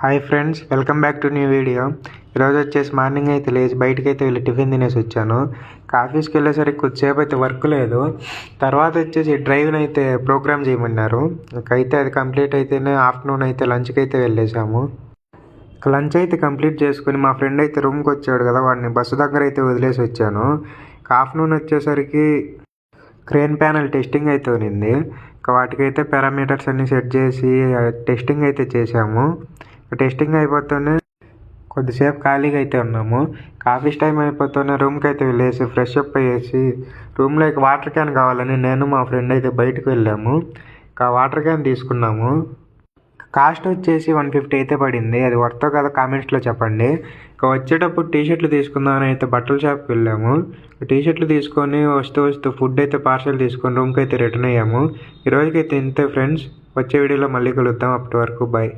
Hi friends, welcome back to new video. ఈరోజు వచ్చేసి morning అయితే లేచి బయటకి అయితే వెళ్ళి టిఫిన్ తినేసి వచ్చాను. ఆఫీస్కి వెళ్ళేసరికి కొద్దిసేపు అయితే వర్క్ లేదు. తర్వాత వచ్చేసి డ్రైవ్ని అయితే ప్రోగ్రామ్ చేయమన్నారు. అయితే అది కంప్లీట్ అయితేనే ఆఫ్టర్నూన్ అయితే లంచ్కి అయితే వెళ్ళేసాము. లంచ్ అయితే కంప్లీట్ చేసుకుని మా ఫ్రెండ్ అయితే రూమ్కి వచ్చాడు కదా, వాడిని బస్సు దగ్గర అయితే వదిలేసి వచ్చాను. ఆఫ్టర్నూన్ వచ్చేసరికి క్రేన్ ప్యానల్ టెస్టింగ్ అయితే ఉన్నింది. వాటికైతే పారామీటర్స్ అన్నీ సెట్ చేసి టెస్టింగ్ అయితే చేసాము. టెస్టింగ్ అయిపోతూనే కొద్దిసేపు ఖాళీగా అయితే ఉన్నాము. ఆఫీస్ టైం అయిపోతూనే రూమ్కి అయితే వెళ్ళేసి ఫ్రెష్ అప్ అయ్యేసి రూమ్లోకి వాటర్ క్యాన్ కావాలని నేను మా ఫ్రెండ్ అయితే బయటకు వెళ్ళాము. వాటర్ క్యాన్ తీసుకున్నాము. కాస్ట్ వచ్చేసి 150 అయితే పడింది. అది వర్తో కదా కామెంట్స్లో చెప్పండి. వచ్చేటప్పుడు టీషర్ట్లు తీసుకుందామని అయితే బట్టల షాప్కి వెళ్ళాము. టీషర్ట్లు తీసుకొని వస్తూ ఫుడ్ అయితే పార్సల్ తీసుకొని రూమ్కి అయితే రిటర్న్ అయ్యాము. ఈరోజుకైతే ఇంతే ఫ్రెండ్స్. వచ్చే వీడియోలో మళ్ళీ కలుద్దాం. అప్పటి వరకు బాయ్.